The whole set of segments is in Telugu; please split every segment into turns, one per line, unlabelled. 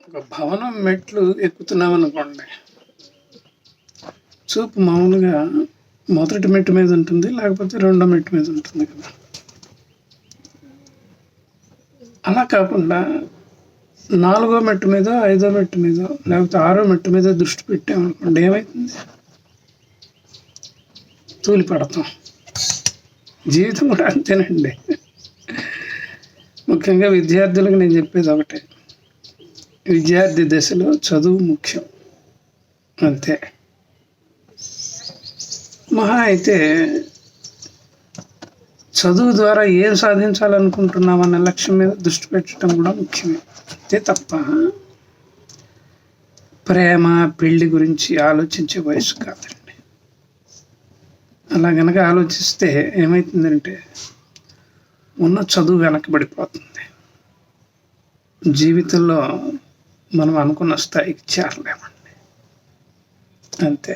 ఒక భవనం మెట్లు ఎక్కుతున్నాం అనుకోండి, చూపు మామూలుగా మొదటి మెట్టు మీద ఉంటుంది, లేకపోతే రెండో మెట్టు మీద ఉంటుంది కదా. అలా కాకుండా 4వ మెట్టు మీద, 5వ మెట్టు మీద, లేకపోతే 6వ మెట్టు మీద దృష్టి పెట్టామనుకోండి, ఏమవుతుంది? తూలి పడతాం. జీవితం కూడా అంతేనండి. ముఖ్యంగా విద్యార్థులకు నేను చెప్పేది ఒకటే, విద్యార్థి దశలో చదువు ముఖ్యం, అంతే. మహా అయితే చదువు ద్వారా ఏం సాధించాలనుకుంటున్నామన్న లక్ష్యం మీద దృష్టి పెట్టడం కూడా ముఖ్యమే, అంతే తప్ప ప్రేమ పెళ్లి గురించి ఆలోచించే వయసు కాదండి. అలా గనక ఆలోచిస్తే ఏమవుతుందంటే ఉన్న చదువు వెనకబడిపోతుంది, జీవితంలో మనం అనుకున్న స్థాయికి చేరలేమండి, అంతే.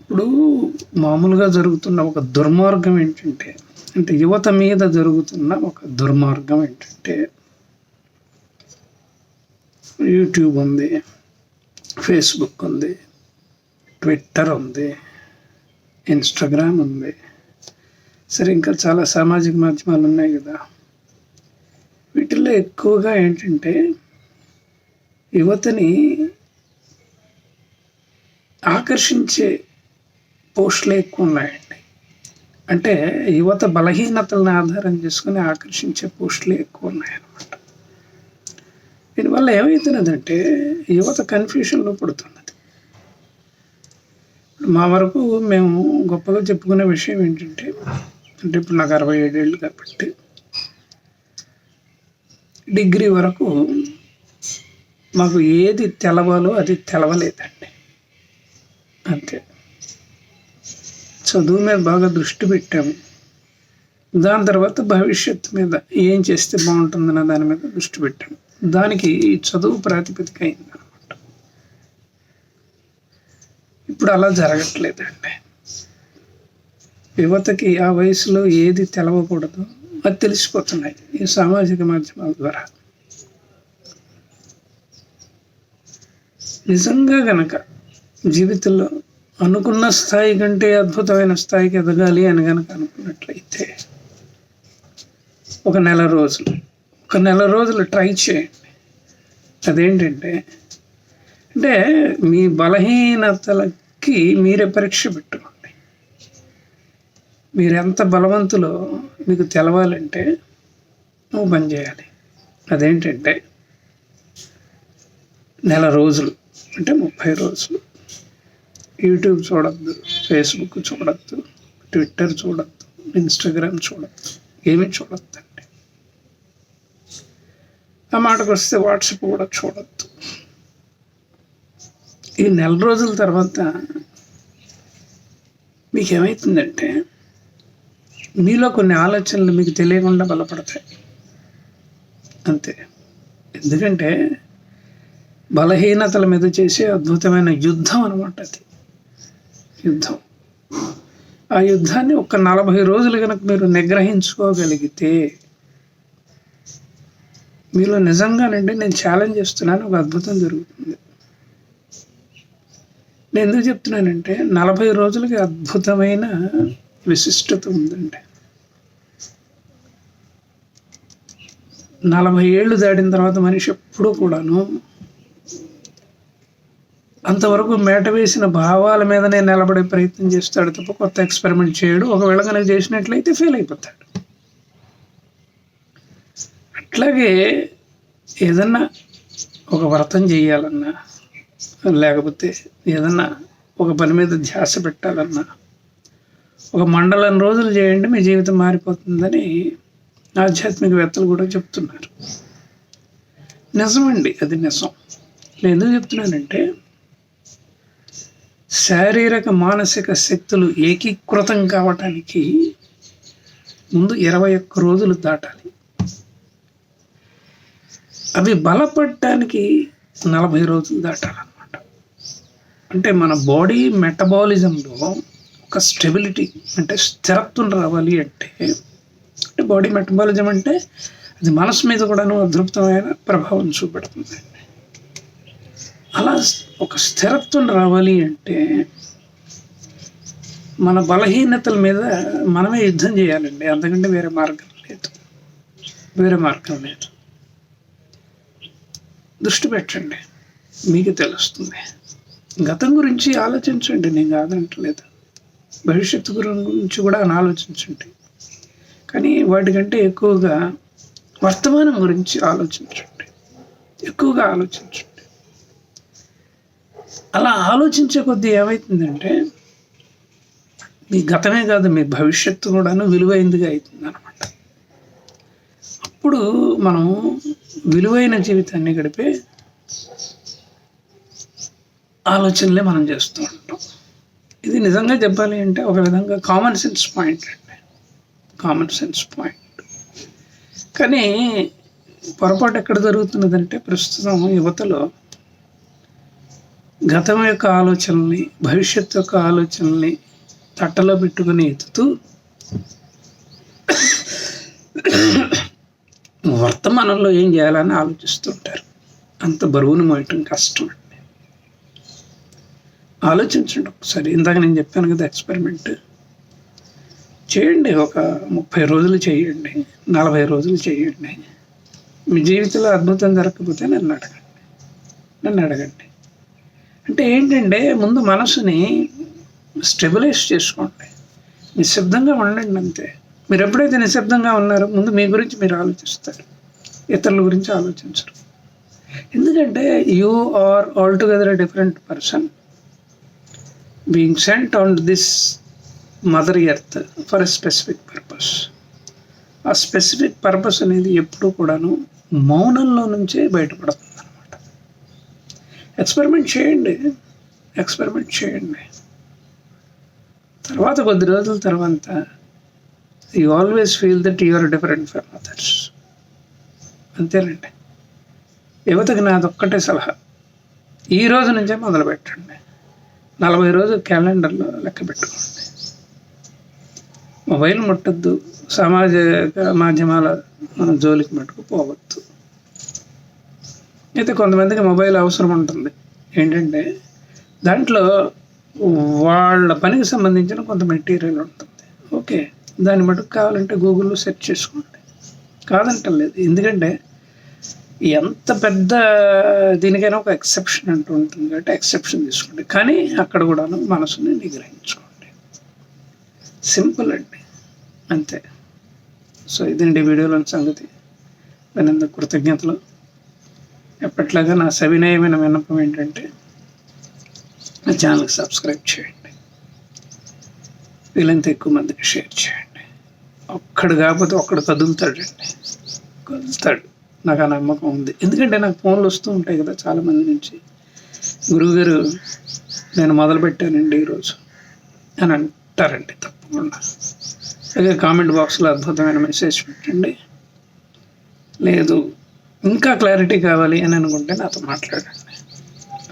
ఇప్పుడు మామూలుగా జరుగుతున్న ఒక దుర్మార్గం ఏంటంటే, అంటే యువత మీద జరుగుతున్న ఒక దుర్మార్గం ఏంటంటే, యూట్యూబ్ ఉంది, ఫేస్బుక్ ఉంది, ట్విట్టర్ ఉంది, ఇన్స్టాగ్రామ్ ఉంది, సరే ఇంకా చాలా సామాజిక మాధ్యమాలు ఉన్నాయి కదా. వీటిల్లో ఎక్కువగా ఏంటంటే యువతని ఆకర్షించే పోస్టులు ఎక్కువ ఉన్నాయండి. అంటే యువత బలహీనతలను ఆధారం చేసుకుని ఆకర్షించే పోస్టులు ఎక్కువ ఉన్నాయన్నమాట. దీనివల్ల ఏమవుతున్నదంటే యువత కన్ఫ్యూషన్లో పడుతున్నది. మా వరకు మేము గొప్పగా చెప్పుకునే విషయం ఏంటంటే, అంటే ఇప్పుడు నాకు 67 ఏళ్ళు కాబట్టి డిగ్రీ వరకు మాకు ఏది తెలవాలో అది తెలవలేదండి, అంతే. చదువు మీద బాగా దృష్టి పెట్టాము, దాని తర్వాత భవిష్యత్తు మీద ఏం చేస్తే బాగుంటుందన్న దాని మీద దృష్టి పెట్టాము. దానికి చదువు ప్రాతిపదిక అయిందనమాట. ఇప్పుడు అలా జరగట్లేదండి. యువతకి ఆ వయసులో ఏది తెలవకూడదు అది తెలిసిపోతున్నాయి ఈ సామాజిక మాధ్యమాల ద్వారా. నిజంగా గనక జీవితంలో అనుకున్న స్థాయి కంటే అద్భుతమైన స్థాయికి ఎదగాలి అని కనుక అనుకున్నట్లయితే ఒక నెల రోజులు ట్రై చేయండి. అదేంటంటే, అంటే మీ బలహీనతలకి మీరే పరీక్ష పెట్టుకోండి. మీరు ఎంత బలవంతులో మీకు తెలవాలంటే నువ్వు పని చేయాలి. అదేంటంటే నెల రోజులు అంటే 30 రోజులు యూట్యూబ్ చూడొద్దు, ఫేస్బుక్ చూడొద్దు, ట్విట్టర్ చూడొద్దు, ఇన్స్టాగ్రామ్ చూడొద్దు, ఏమీ చూడొద్దండి. ఆ మాటకు వస్తే వాట్సాప్ కూడా చూడొద్దు. ఈ నెల రోజుల తర్వాత మీకు ఏమవుతుందంటే మీలో కొన్ని ఆలోచనలు మీకు తెలియకుండా బలపడతాయి, అంతే. ఎందుకంటే బలహీనతల మీద చేసే అద్భుతమైన యుద్ధం అనమాట అది. యుద్ధం, ఆ యుద్ధాన్ని ఒక 40 రోజులు కనుక మీరు నిగ్రహించుకోగలిగితే మీలో నిజంగానండి, నేను ఛాలెంజ్ చేస్తున్నాను, ఒక అద్భుతం జరుగుతుంది. నేను ఎందుకు చెప్తున్నానంటే 40 రోజులకి అద్భుతమైన విశిష్టత ఉందండి. 40 ఏళ్ళు దాటిన తర్వాత మనిషి ఎప్పుడూ కూడాను అంతవరకు మేట వేసిన భావాల మీదనే నిలబడే ప్రయత్నం చేస్తాడు తప్ప కొత్త ఎక్స్పెరిమెంట్ చేయడు. ఒకవేళ కనుక చేసినట్లయితే ఫెయిల్ అయిపోతాడు. అట్లాగే ఏదన్నా ఒక వ్రతం చేయాలన్నా, లేకపోతే ఏదన్నా ఒక పని మీద ధ్యాస పెట్టాలన్నా ఒక మండలం రోజులు చేయండి, మీ జీవితం మారిపోతుందని ఆధ్యాత్మికవేత్తలు కూడా చెప్తున్నారు. నిజమండి, అది నిజం. నేను ఎందుకు చెప్తున్నానంటే శారీరక మానసిక శక్తులు ఏకీకృతం కావటానికి ముందు 21 రోజులు దాటాలి. అవి బలపడటానికి 40 రోజులు దాటాలన్నమాట. అంటే మన బాడీ మెటబాలిజంలో ఒక స్టెబిలిటీ అంటే స్థిరత్వం రావాలి అంటే బాడీ మెటబాలిజం అంటే అది మనసు మీద కూడాను అద్భుతమైన ప్రభావం చూపెడుతుంది. అలా ఒక స్థిరత్వం రావాలి అంటే మన బలహీనతల మీద మనమే యుద్ధం చేయాలండి. అంతకంటే వేరే మార్గం లేదు. దృష్టి పెట్టండి, మీకు తెలుస్తుంది. గతం గురించి ఆలోచించండి, నేను కాదంటలేదు. భవిష్యత్తు గురించి కూడా ఆలోచించండి. కానీ వాటికంటే ఎక్కువగా వర్తమానం గురించి ఆలోచించండి, ఎక్కువగా ఆలోచించండి. అలా ఆలోచించే కొద్దీ ఏమవుతుందంటే మీ గతమే కాదు, మీ భవిష్యత్తు కూడాను విలువైనదిగా అవుతుంది అన్నమాట. అప్పుడు మనం విలువైన జీవితాన్ని గడిపే ఆలోచనలే మనం చేస్తూ ఉంటాం. ఇది నిజంగా చెప్పాలి అంటే ఒక విధంగా కామన్ సెన్స్ పాయింట్ అండి, కామన్ సెన్స్ పాయింట్. కానీ పొరపాటు ఎక్కడ జరుగుతున్నదంటే ప్రస్తుతం యువతలో గతం యొక్క ఆలోచనల్ని, భవిష్యత్తు యొక్క ఆలోచనల్ని తట్టలో పెట్టుకుని ఎత్తుతూ వర్తమానంలో ఏం చేయాలని ఆలోచిస్తుంటారు. అంత బరువును మోయటం కష్టం అండి. ఆలోచించండి ఒకసారి. ఇందాక నేను చెప్పాను కదా, ఎక్స్పెరిమెంట్ చేయండి. ఒక 30 రోజులు చేయండి, 40 రోజులు చేయండి. మీ జీవితంలో అద్భుతం జరగకపోతే నన్ను అడగండి. అంటే ఏంటంటే ముందు మనసుని స్టెబిలైజ్ చేసుకోండి, నిశ్శబ్దంగా ఉండండి అంతే. మీరు ఎప్పుడైతే నిశ్శబ్దంగా ఉన్నారో ముందు మీ గురించి మీరు ఆలోచిస్తారు, ఇతరుల గురించి ఆలోచించరు. ఎందుకంటే you are all together a different person being sent on this mother earth for a specific purpose. ఆ స్పెసిఫిక్ పర్పస్ అనేది ఎప్పుడూ కూడాను మౌనంలో నుంచే బయటపడుతుంది అనమాట. ఎక్స్పెరిమెంట్ చేయండి. తర్వాత కొద్ది రోజుల తర్వాత you always feel that you are different from others. అంతేనండి. యువతకి నాదొక్కటే సలహా, ఈ రోజు నుంచే మొదలు పెట్టండి. 40 రోజులు క్యాలెండర్లో లెక్క పెట్టుకోండి. మొబైల్ ముట్టద్దు, సామాజిక మాధ్యమాల జోలికి మటుకు పోవద్దు. అయితే కొంతమందికి మొబైల్ అవసరం ఉంటుంది. ఏంటంటే దాంట్లో వాళ్ళ పనికి సంబంధించిన కొంత మెటీరియల్ ఉంటుంది. ఓకే, దాన్ని మటుకు కావాలంటే గూగుల్లో సెర్చ్ చేసుకోండి, కాదంటలేదు. ఎందుకంటే ఎంత పెద్ద దీనికైనా ఒక ఎక్సెప్షన్ అంటూ ఉంటుంది కాబట్టి ఎక్సెప్షన్ తీసుకోండి. కానీ అక్కడ కూడాను మనసుని నిగ్రహించుకోండి. సింపుల్ అండి, అంతే. సో ఇదండి వీడియోలోని సంగతి. వినందుకు కృతజ్ఞతలు. ఎప్పట్లాగా నా సవినయమైన విన్నపం ఏంటంటే నా ఛానల్కి సబ్స్క్రైబ్ చేయండి, వీలంత ఎక్కువ మందికి షేర్ చేయండి. ఒక్కడు కాకపోతే ఒక్కడు కదులుతాడు, నాకు ఆ నమ్మకం ఉంది. ఎందుకంటే నాకు ఫోన్లు వస్తూ ఉంటాయి కదా చాలామంది నుంచి, గురువుగారు నేను మొదలుపెట్టానండి ఈరోజు అని అంటారండి. తప్పకుండా అలాగే కామెంట్ బాక్స్లో అద్భుతమైన మెసేజ్ పెట్టండి. లేదు ఇంకా క్లారిటీ కావాలి అని అనుకుంటే నాతో మాట్లాడండి.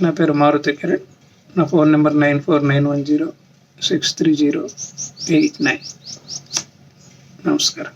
నా పేరు మారుతి కిరణ్. నా ఫోన్ నెంబర్ 9491063089. నమస్కారం.